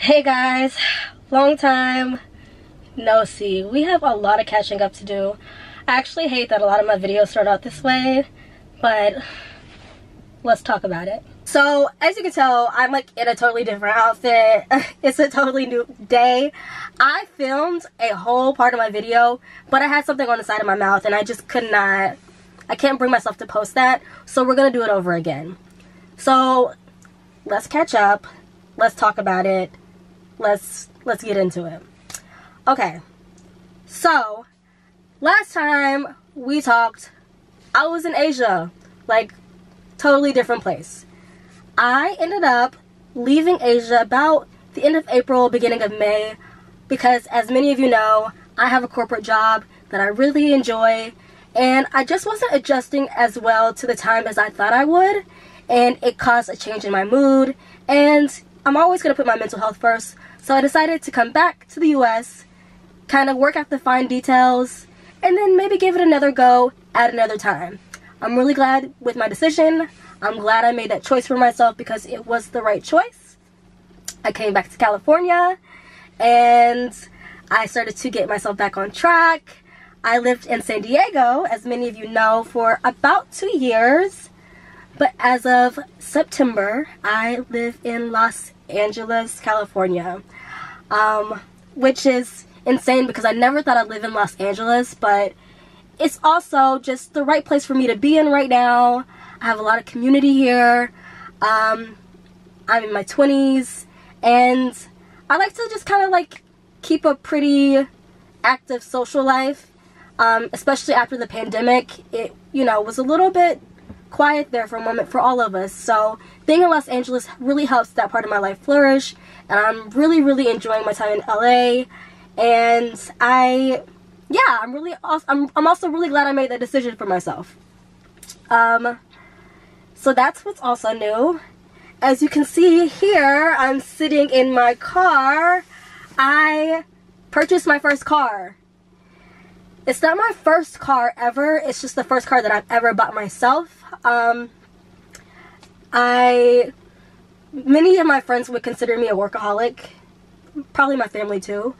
Hey guys, long time no see. We have a lot of catching up to do. I actually hate that a lot of my videos start out this way, but let's talk about it. So as you can tell, I'm like in a totally different outfit. It's a totally new day. I filmed a whole part of my video, but I had something on the side of my mouth and I just could not, I can't bring myself to post that. So we're gonna do it over again. So let's catch up. Let's talk about it. Let's get into it. Okay, so last time we talked, I was in Asia, like totally different place. I ended up leaving Asia about the end of April, beginning of May, because as many of you know, I have a corporate job that I really enjoy, and I just wasn't adjusting as well to the time as I thought I would, and it caused a change in my mood, and I'm always going to put my mental health first. So I decided to come back to the US, kind of work out the fine details, and then maybe give it another go at another time. I'm really glad with my decision. I'm glad I made that choice for myself because it was the right choice. I came back to California and I started to get myself back on track. I lived in San Diego, as many of you know, for about 2 years. But as of September, I live in Los Angeles, California, which is insane because I never thought I'd live in Los Angeles, but it's also just the right place for me to be in right now. I have a lot of community here. I'm in my 20s, and I like to just kind of like keep a pretty active social life, especially after the pandemic. It, you know, was a little bit quiet there for a moment for all of us. So being in Los Angeles really helps that part of my life flourish, and I'm really enjoying my time in LA. And I'm also really glad I made that decision for myself. So that's what's also new. As you can see here, I'm sitting in my car. I purchased my first car. It's not my first car ever, it's just the first car that I've ever bought myself. Many of my friends would consider me a workaholic, probably my family too.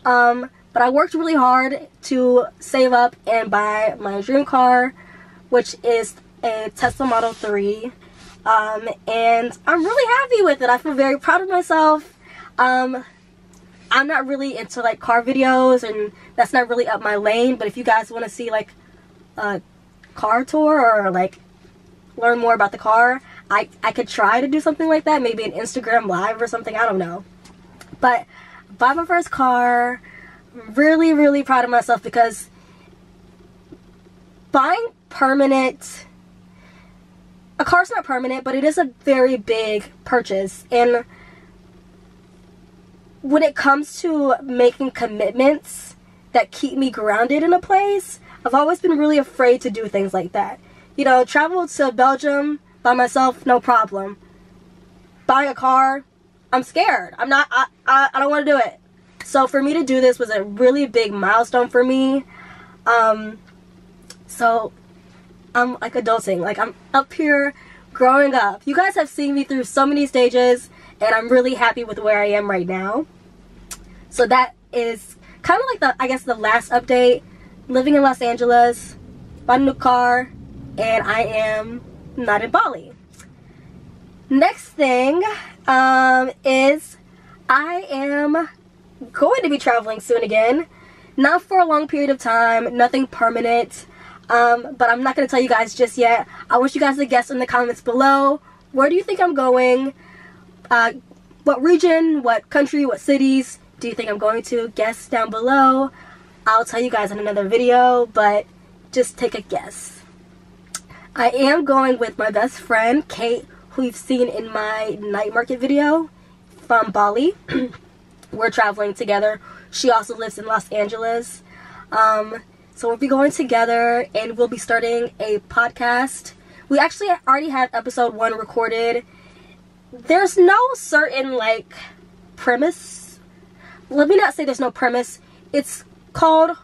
But I worked really hard to save up and buy my dream car, which is a Tesla Model 3. And I'm really happy with it. I feel very proud of myself. I'm not really into like car videos, and that's not really up my lane, but if you guys want to see like a car tour or like learn more about the car, I could try to do something like that, maybe an Instagram live or something, I don't know. But bought my first car, really proud of myself because buying a car's not permanent, but it is a very big purchase. And when it comes to making commitments that keep me grounded in a place, I've always been really afraid to do things like that. You know, travel to Belgium by myself, no problem. Buying a car, I'm scared. I don't want to do it. So for me to do this was a really big milestone for me. So I'm like adulting, like I'm up here growing up. You guys have seen me through so many stages, and I'm really happy with where I am right now. So that is kind of like I guess the last update. Living in Los Angeles, bought a new car, and I am not in Bali. Next thing is I am going to be traveling soon again. Not for a long period of time, nothing permanent, but I'm not going to tell you guys just yet. I want you guys to guess in the comments below. Where do you think I'm going? What region, what country, what cities do you think I'm going to? Guess down below. I'll tell you guys in another video, but just take a guess. I am going with my best friend, Kate, who you've seen in my night market video from Bali. We're traveling together. She also lives in Los Angeles. So we'll be going together, and we'll be starting a podcast. We actually already have episode 1 recorded. There's no certain like premise. Let me not say there's no premise. It's called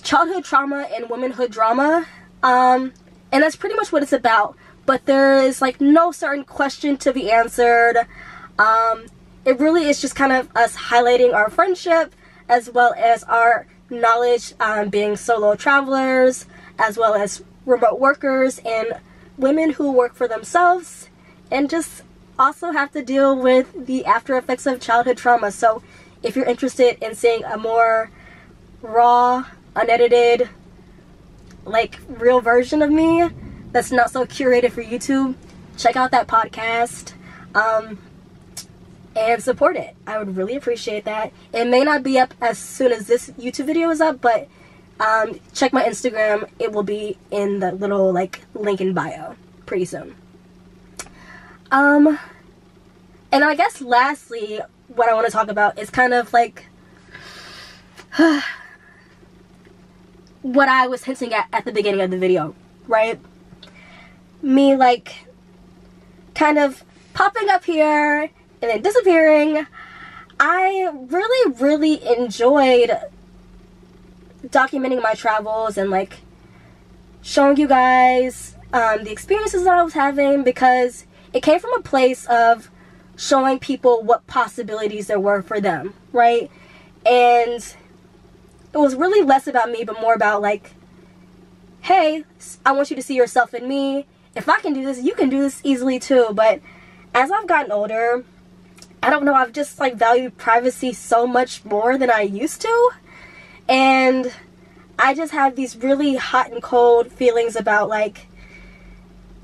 Childhood Trauma and Womanhood Drama. And that's pretty much what it's about. But there is like no certain question to be answered. it really is just kind of us highlighting our friendship as well as our knowledge being solo travelers, as well as remote workers and women who work for themselves and just also have to deal with the after effects of childhood trauma. So if you're interested in seeing a more raw, unedited, like real version of me that's not so curated for YouTube, check out that podcast and support it. I would really appreciate that. It may not be up as soon as this YouTube video is up, but check my Instagram. It will be in the little like link in bio pretty soon. And I guess lastly, what I want to talk about is kind of like what I was hinting at the beginning of the video, right? Me like kind of popping up here and then disappearing. I really enjoyed documenting my travels and like showing you guys the experiences that I was having, because it came from a place of showing people what possibilities there were for them, right? And it was really less about me, but more about like, hey, I want you to see yourself in me. If I can do this, you can do this easily too. But as I've gotten older, I don't know, I've just like valued privacy so much more than I used to. And I just have these really hot and cold feelings about like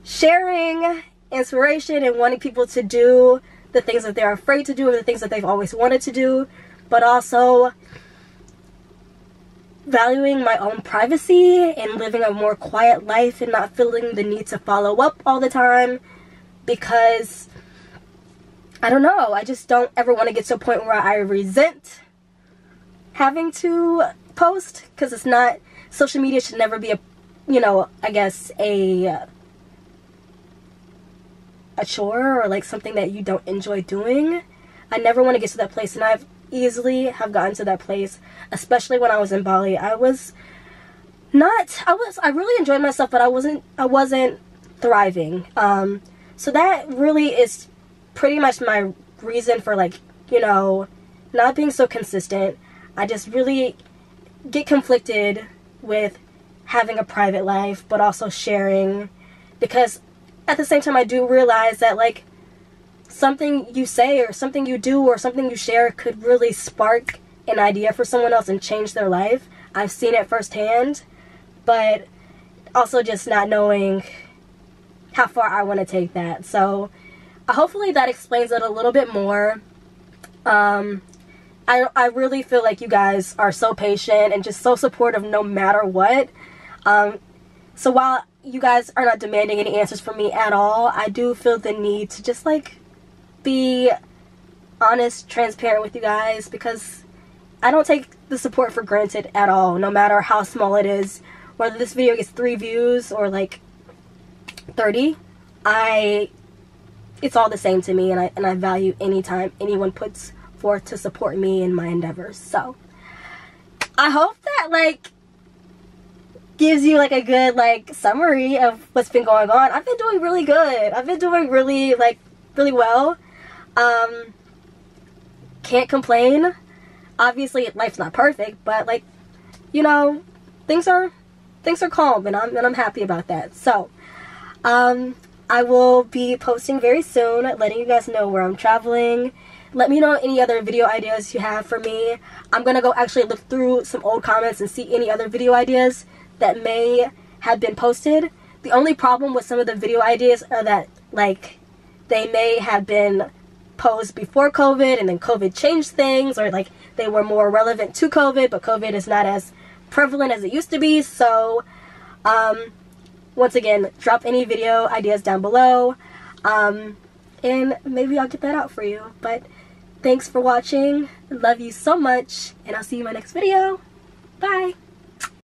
sharing inspiration and wanting people to do the things that they're afraid to do or the things that they've always wanted to do, but also valuing my own privacy and living a more quiet life and not feeling the need to follow up all the time, because I don't know, I just don't ever want to get to a point where I resent having to post, because it's not, social media should never be a, you know, I guess a chore or like something that you don't enjoy doing. I never want to get to that place, and I've easily have gotten to that place, especially when I was in Bali. I really enjoyed myself, but I wasn't thriving. So that really is pretty much my reason for like, you know, not being so consistent. I just really get conflicted with having a private life, but also sharing, because at the same time I do realize that like something you say or something you do or something you share could really spark an idea for someone else and change their life. I've seen it firsthand, but also just not knowing how far I want to take that. So hopefully that explains it a little bit more. I really feel like you guys are so patient and just so supportive no matter what. So while you guys are not demanding any answers from me at all, I do feel the need to just like be honest, transparent with you guys, because I don't take the support for granted at all, no matter how small it is. Whether this video gets 3 views or like 30, it's all the same to me, and I value any time anyone puts forth to support me in my endeavors. So I hope that like gives you like a good like summary of what's been going on. I've been doing really good. I've been doing really well. Can't complain. Obviously life's not perfect, but like, you know, things are calm, and I'm happy about that. So I will be posting very soon, letting you guys know where I'm traveling. Let me know any other video ideas you have for me. I'm gonna go actually look through some old comments and see any other video ideas that may have been posted. The only problem with some of the video ideas are that like they may have been posed before COVID and then COVID changed things, or like they were more relevant to COVID, but COVID is not as prevalent as it used to be. So once again, drop any video ideas down below, and maybe I'll get that out for you. But thanks for watching. Love you so much, and I'll see you in my next video. Bye.